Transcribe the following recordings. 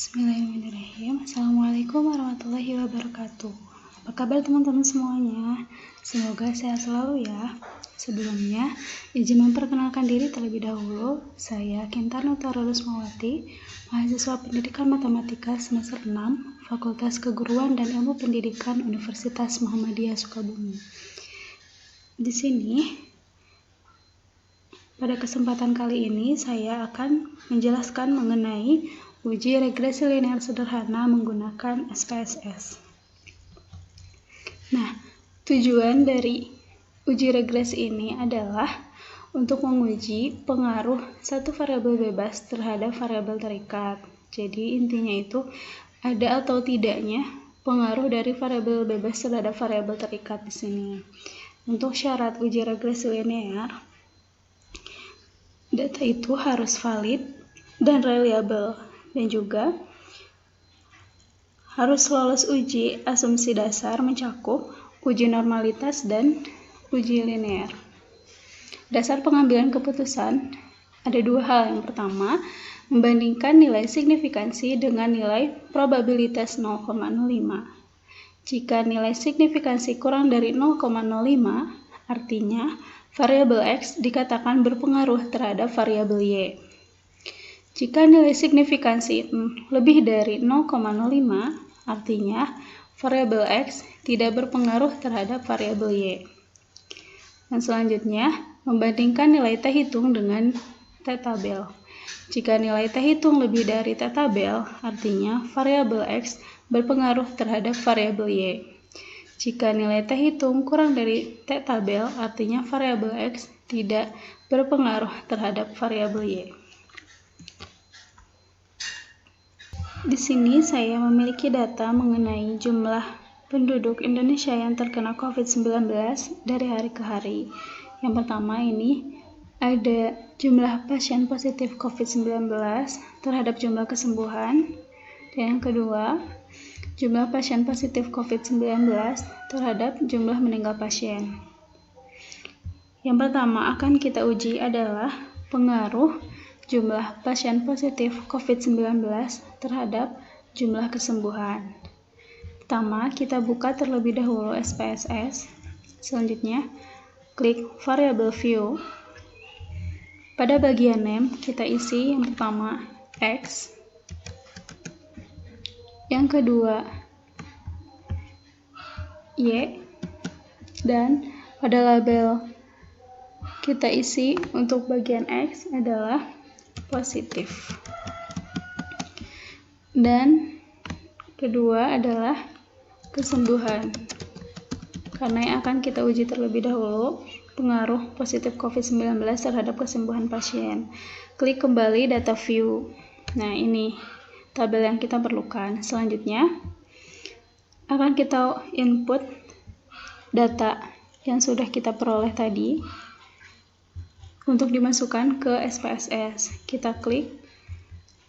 Bismillahirrahmanirrahim. Assalamualaikum warahmatullahi wabarakatuh. Apa kabar teman-teman semuanya? Semoga sehat selalu ya. Sebelumnya, izin memperkenalkan diri terlebih dahulu. Saya Kintar Nutara Rusmawati, mahasiswa Pendidikan Matematika semester 6, Fakultas Keguruan dan Ilmu Pendidikan Universitas Muhammadiyah Sukabumi. Di sini, pada kesempatan kali ini saya akan menjelaskan mengenai uji regresi linear sederhana menggunakan SPSS. Nah, tujuan dari uji regresi ini adalah untuk menguji pengaruh satu variabel bebas terhadap variabel terikat. Jadi intinya itu ada atau tidaknya pengaruh dari variabel bebas terhadap variabel terikat di sini. Untuk syarat uji regresi linear, data itu harus valid dan reliable, dan juga harus lolos uji asumsi dasar mencakup uji normalitas dan uji linear. Dasar pengambilan keputusan ada dua hal. Yang pertama, membandingkan nilai signifikansi dengan nilai probabilitas 0,05. Jika nilai signifikansi kurang dari 0,05, artinya variabel X dikatakan berpengaruh terhadap variabel Y. Jika nilai signifikansi lebih dari 0,05, artinya variabel X tidak berpengaruh terhadap variabel Y. Dan selanjutnya, membandingkan nilai T hitung dengan T tabel. Jika nilai T hitung lebih dari T tabel, artinya variabel X berpengaruh terhadap variabel Y. Jika nilai T hitung kurang dari T tabel, artinya variabel X tidak berpengaruh terhadap variabel Y. Di sini saya memiliki data mengenai jumlah penduduk Indonesia yang terkena COVID-19 dari hari ke hari. Yang pertama ini ada jumlah pasien positif COVID-19 terhadap jumlah kesembuhan. Dan yang kedua, jumlah pasien positif COVID-19 terhadap jumlah meninggal pasien. Yang pertama akan kita uji adalah pengaruh jumlah pasien positif COVID-19 terhadap jumlah kesembuhan. Pertama, kita buka terlebih dahulu SPSS. Selanjutnya, klik variable view. Pada bagian name, kita isi yang pertama X. Yang kedua, Y. Dan pada label kita isi untuk bagian X adalah positif. Dan kedua adalah kesembuhan. Karena yang akan kita uji terlebih dahulu pengaruh positif COVID-19 terhadap kesembuhan pasien. Klik kembali data view. Nah, ini tabel yang kita perlukan. Selanjutnya akan kita input data yang sudah kita peroleh tadi untuk dimasukkan ke SPSS. Kita klik,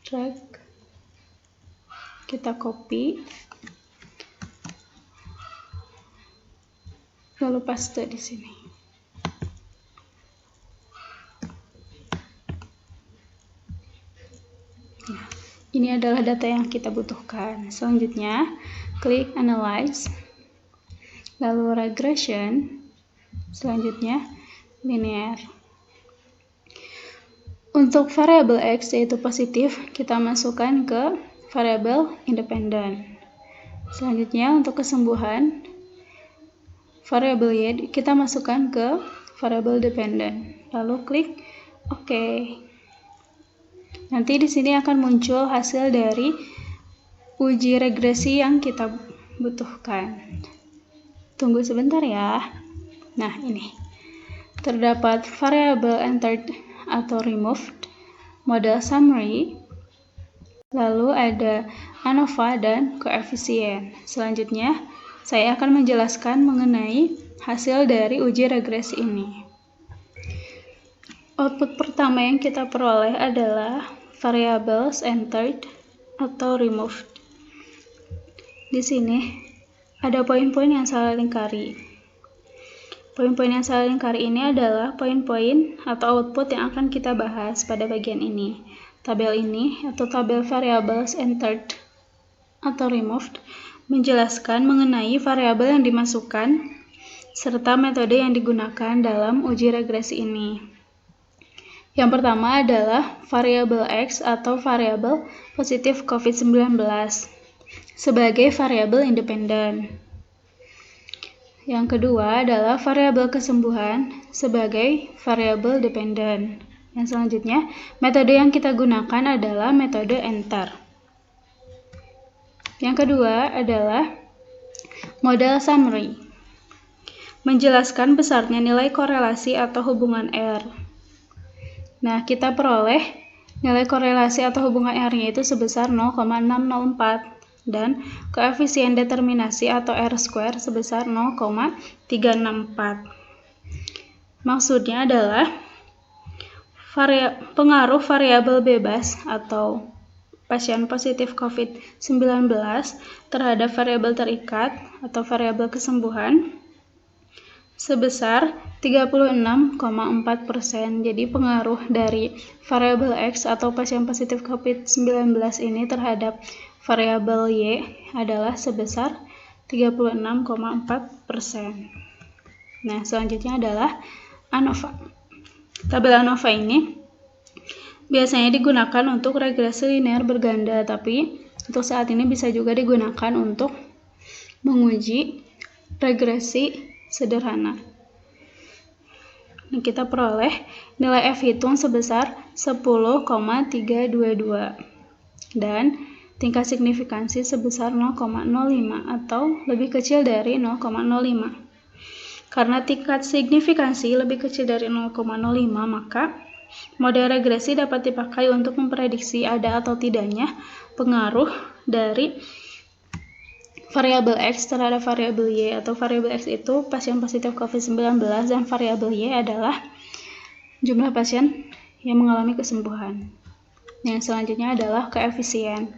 drag, kita copy, lalu paste di sini. Nah, ini adalah data yang kita butuhkan. Selanjutnya, klik analyze, lalu regression, selanjutnya linear. Untuk variabel X yaitu positif, kita masukkan ke variabel independen. Selanjutnya untuk kesembuhan, variabel Y kita masukkan ke variabel dependen. Lalu klik OK. Nanti di sini akan muncul hasil dari uji regresi yang kita butuhkan. Tunggu sebentar ya. Nah, ini. Terdapat variabel entered atau removed, model summary, lalu ada ANOVA dan koefisien. Selanjutnya, saya akan menjelaskan mengenai hasil dari uji regresi ini. Output pertama yang kita peroleh adalah variables entered atau removed. Di sini ada poin-poin yang salah lingkari. Poin-poin yang salah lingkari ini adalah poin-poin atau output yang akan kita bahas pada bagian ini. tabel ini atau tabel variables entered atau removed menjelaskan mengenai variabel yang dimasukkan serta metode yang digunakan dalam uji regresi ini. Yang pertama adalah variabel X atau variabel positif COVID-19 sebagai variabel independen. Yang kedua adalah variabel kesembuhan sebagai variabel dependen. Yang selanjutnya, metode yang kita gunakan adalah metode enter. Yang kedua adalah model summary, menjelaskan besarnya nilai korelasi atau hubungan R. Nah, kita peroleh nilai korelasi atau hubungan R-nya itu sebesar 0,604 dan koefisien determinasi atau R-square sebesar 0,364. Maksudnya adalah pengaruh variabel bebas atau pasien positif COVID-19 terhadap variabel terikat atau variabel kesembuhan sebesar 36,4%. Jadi pengaruh dari variabel X atau pasien positif COVID-19 ini terhadap variabel Y adalah sebesar 36,4%. Nah, selanjutnya adalah ANOVA. Tabel ANOVA ini biasanya digunakan untuk regresi linear berganda, tapi untuk saat ini bisa juga digunakan untuk menguji regresi sederhana. Nah, kita peroleh nilai F hitung sebesar 10,322 dan tingkat signifikansi sebesar 0,05 atau lebih kecil dari 0,05. Karena tingkat signifikansi lebih kecil dari 0,05, maka model regresi dapat dipakai untuk memprediksi ada atau tidaknya pengaruh dari variabel X terhadap variabel Y, atau variabel X itu pasien positif COVID-19 dan variabel Y adalah jumlah pasien yang mengalami kesembuhan. Yang selanjutnya adalah koefisien.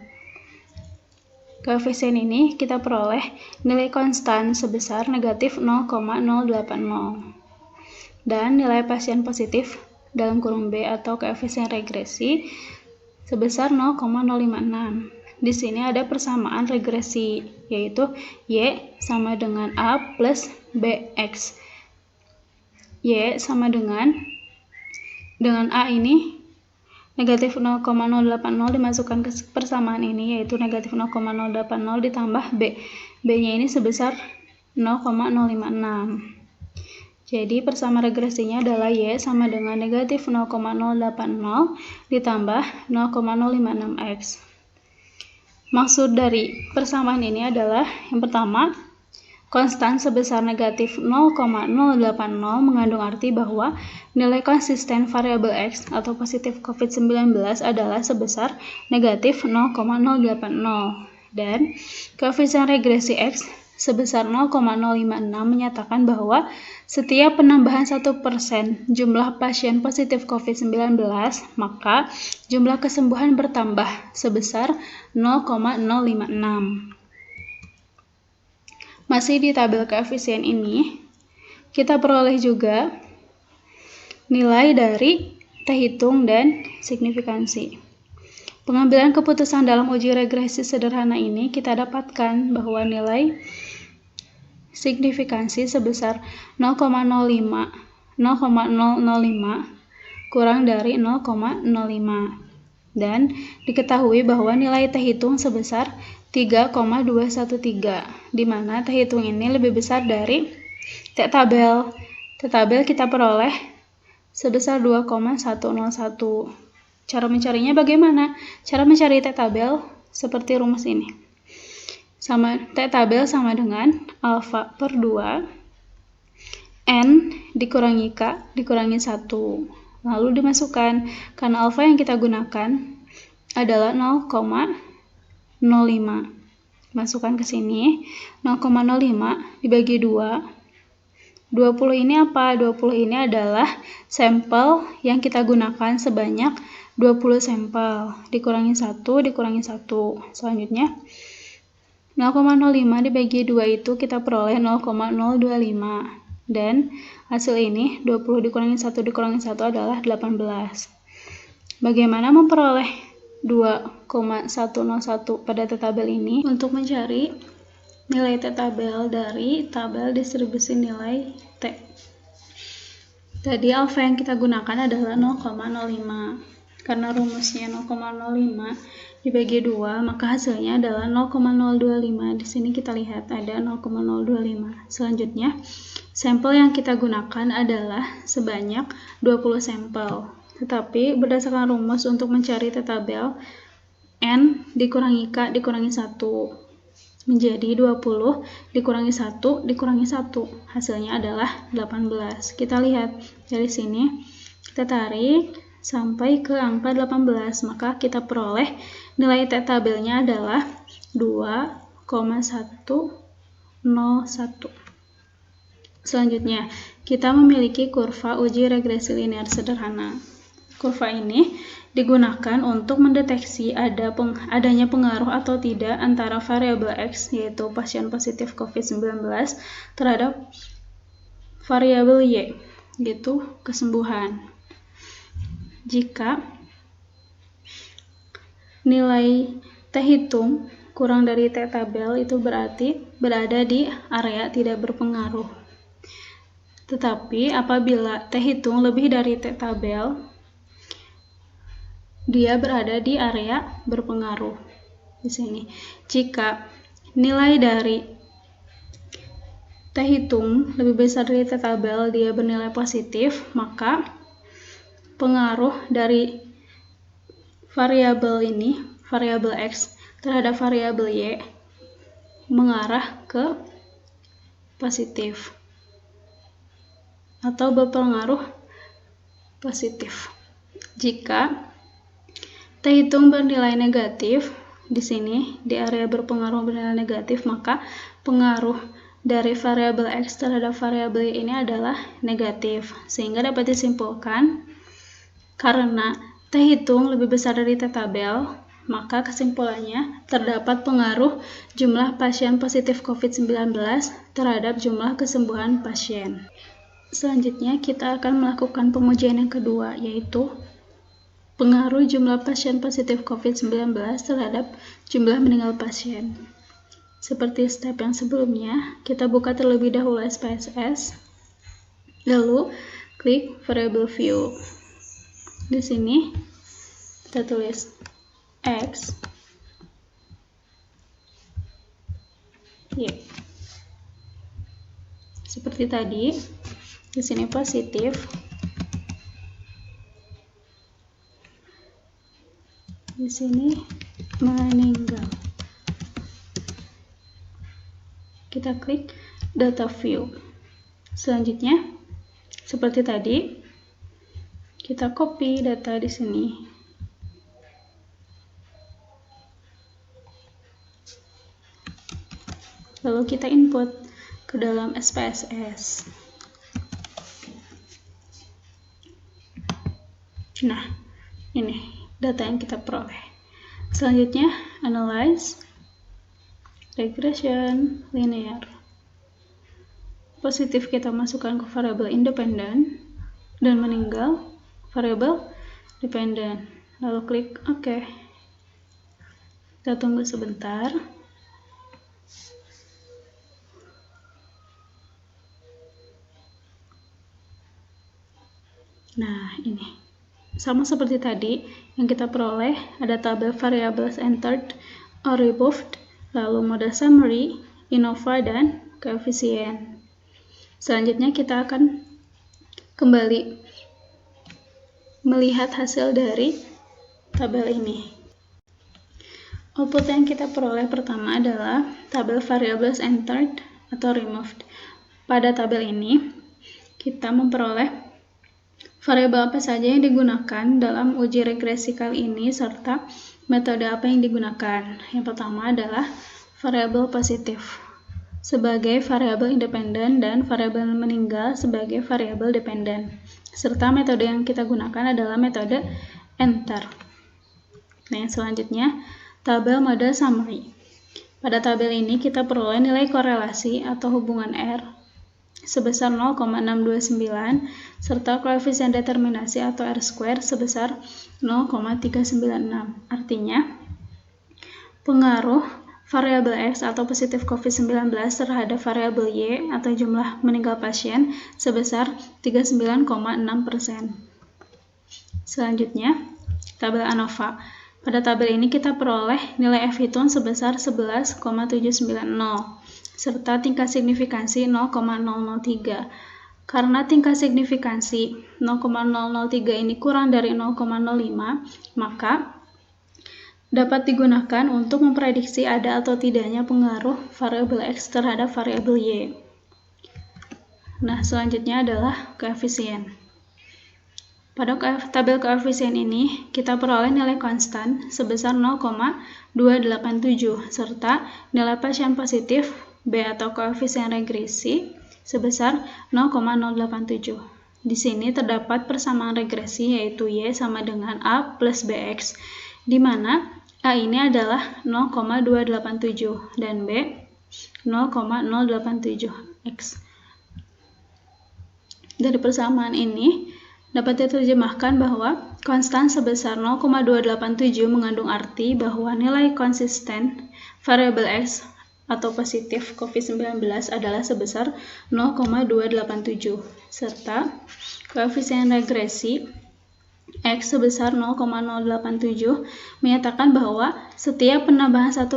Koefisien ini kita peroleh nilai konstan sebesar negatif 0,080 dan nilai pasien positif dalam kurung B atau koefisien regresi sebesar 0,056. Di sini ada persamaan regresi, yaitu Y sama dengan A plus BX. Y sama dengan A ini negatif 0,080 dimasukkan ke persamaan ini, yaitu negatif 0,080 ditambah B. B-nya ini sebesar 0,056. Jadi persamaan regresinya adalah Y sama dengan negatif 0,080 ditambah 0,056X. Maksud dari persamaan ini adalah yang pertama, konstan sebesar negatif 0,080 mengandung arti bahwa nilai konsisten variabel X atau positif COVID-19 adalah sebesar negatif 0,080 dan koefisien regresi X sebesar 0,056 menyatakan bahwa setiap penambahan 1% jumlah pasien positif COVID-19, maka jumlah kesembuhan bertambah sebesar 0,056. Masih di tabel koefisien ini, kita peroleh juga nilai dari T hitung dan signifikansi. Pengambilan keputusan dalam uji regresi sederhana ini kita dapatkan bahwa nilai signifikansi sebesar 0,005 kurang dari 0,05 dan diketahui bahwa nilai T hitung sebesar 3,213, di mana T hitung ini lebih besar dari T tabel. T tabel kita peroleh sebesar 2,101. Cara mencarinya bagaimana? Cara mencari T tabel seperti rumus ini. T tabel sama dengan alfa per 2 N dikurangi K dikurangi 1. Lalu dimasukkan, karena alfa yang kita gunakan adalah 0,05. Masukkan ke sini, 0,05 dibagi 2. 20 ini apa? 20 ini adalah sampel yang kita gunakan sebanyak 20 sampel. Dikurangi 1, dikurangi 1. Selanjutnya, 0,05 dibagi 2 itu kita peroleh 0,025. Dan hasil ini 20 dikurangi 1 dikurangi 1 adalah 18. Bagaimana memperoleh 2,101 pada tabel ini? Untuk mencari nilai T-tabel dari tabel distribusi nilai T. Tadi alfa yang kita gunakan adalah 0,05. Karena rumusnya 0,05 dibagi 2, maka hasilnya adalah 0,025. Di sini kita lihat ada 0,025. Selanjutnya, sampel yang kita gunakan adalah sebanyak 20 sampel. Tetapi berdasarkan rumus untuk mencari T-tabel, N dikurangi K dikurangi 1. Menjadi 20 dikurangi 1 dikurangi 1. Hasilnya adalah 18. Kita lihat dari sini, kita tarik sampai ke angka 18, maka kita peroleh nilai T-tabelnya adalah 2,101. Selanjutnya, kita memiliki kurva uji regresi linear sederhana. Kurva ini digunakan untuk mendeteksi adanya pengaruh atau tidak antara variabel X, yaitu pasien positif COVID-19, terhadap variabel Y, yaitu kesembuhan. Jika nilai T hitung kurang dari T-tabel, itu berarti berada di area tidak berpengaruh. Tetapi apabila T hitung lebih dari T-tabel, dia berada di area berpengaruh. Di sini, jika nilai dari T hitung lebih besar dari T-tabel, dia bernilai positif, maka pengaruh dari variabel ini, variabel X terhadap variabel Y, mengarah ke positif atau berpengaruh positif. Jika T hitung bernilai negatif, di sini di area berpengaruh bernilai negatif, maka pengaruh dari variabel X terhadap variabel Y ini adalah negatif. Sehingga dapat disimpulkan, karena T hitung lebih besar dari T-tabel, maka kesimpulannya terdapat pengaruh jumlah pasien positif COVID-19 terhadap jumlah kesembuhan pasien. Selanjutnya kita akan melakukan pengujian yang kedua, yaitu pengaruh jumlah pasien positif COVID-19 terhadap jumlah meninggal pasien. Seperti step yang sebelumnya, kita buka terlebih dahulu SPSS, lalu klik variable view. Di sini kita tulis X, Y. Seperti tadi, di sini positif, di sini meninggal. Kita klik data view. Selanjutnya, seperti tadi, kita copy data di sini. Lalu kita input ke dalam SPSS. Nah, ini data yang kita peroleh. Selanjutnya, analyze regression linear. Positif kita masukkan ke variabel independen dan meninggal variabel dependen. Lalu klik OK. Kita tunggu sebentar. Nah, ini sama seperti tadi yang kita peroleh, ada tabel variables entered or removed, lalu model summary, ANOVA, dan koefisien. Selanjutnya kita akan kembali melihat hasil dari tabel ini. Output yang kita peroleh pertama adalah tabel variables entered atau removed. Pada tabel ini kita memperoleh variabel apa saja yang digunakan dalam uji regresi kali ini, serta metode apa yang digunakan. Yang pertama adalah variabel positif sebagai variabel independen dan variabel meninggal sebagai variabel dependen. Serta metode yang kita gunakan adalah metode enter. Nah, yang selanjutnya, tabel model summary. Pada tabel ini kita peroleh nilai korelasi atau hubungan R sebesar 0,629 serta koefisien determinasi atau R² sebesar 0,396. Artinya, pengaruh variabel X atau positif COVID-19 terhadap variabel Y atau jumlah meninggal pasien sebesar 39,6%. Selanjutnya, tabel ANOVA. Pada tabel ini kita peroleh nilai F hitung sebesar 11,790 serta tingkat signifikansi 0,003. Karena tingkat signifikansi 0,003 ini kurang dari 0,05, maka dapat digunakan untuk memprediksi ada atau tidaknya pengaruh variabel X terhadap variabel Y. Nah, selanjutnya adalah koefisien. Pada tabel koefisien ini, kita peroleh nilai konstan sebesar 0,287 serta nilai pasien positif B atau koefisien regresi sebesar 0,087. Di sini terdapat persamaan regresi yaitu Y sama dengan A plus BX, di mana A ini adalah 0,287 dan B 0,087X. Dari persamaan ini dapat diterjemahkan bahwa konstan sebesar 0,287 mengandung arti bahwa nilai konsisten variabel X atau positif COVID-19 adalah sebesar 0,287 serta koefisien regresi X sebesar 0,087 menyatakan bahwa setiap penambahan 1%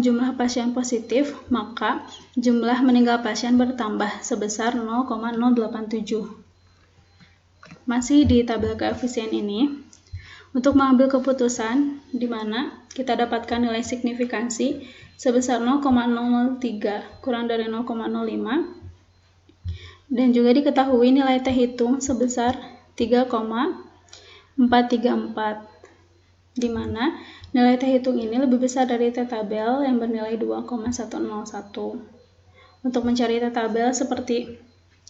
jumlah pasien positif, maka jumlah meninggal pasien bertambah sebesar 0,087. Masih di tabel koefisien ini, untuk mengambil keputusan di mana kita dapatkan nilai signifikansi sebesar 0,003 kurang dari 0,05 dan juga diketahui nilai T hitung sebesar 3,434, di mana nilai T hitung ini lebih besar dari T tabel yang bernilai 2,101. Untuk mencari T tabel seperti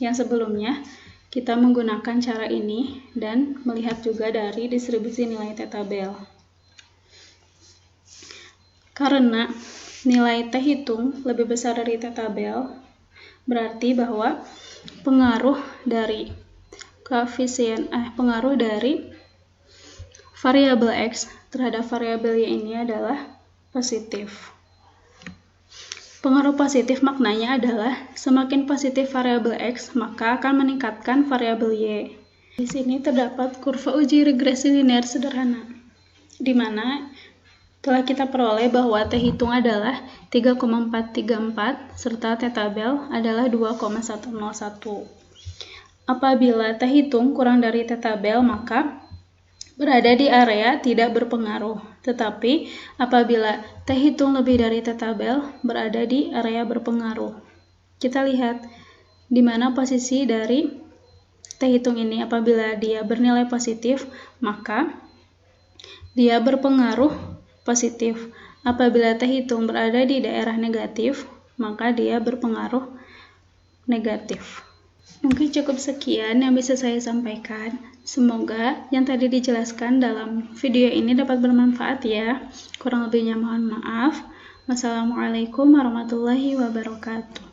yang sebelumnya, kita menggunakan cara ini dan melihat juga dari distribusi nilai T tabel. Karena nilai T hitung lebih besar dari T tabel, berarti bahwa pengaruh dari variabel X terhadap variabel Y ini adalah positif. Pengaruh positif maknanya adalah semakin positif variabel X, maka akan meningkatkan variabel Y. Di sini terdapat kurva uji regresi linear sederhana, di mana telah kita peroleh bahwa T hitung adalah 3,434 serta T tabel adalah 2,101. Apabila T hitung kurang dari T tabel, maka berada di area tidak berpengaruh, tetapi apabila T hitung lebih dari T tabel, berada di area berpengaruh. Kita lihat di mana posisi dari T hitung ini. Apabila dia bernilai positif, maka dia berpengaruh positif. Apabila T hitung berada di daerah negatif, maka dia berpengaruh negatif. Mungkin cukup sekian yang bisa saya sampaikan. Semoga yang tadi dijelaskan dalam video ini dapat bermanfaat ya. Kurang lebihnya mohon maaf. Wassalamualaikum warahmatullahi wabarakatuh.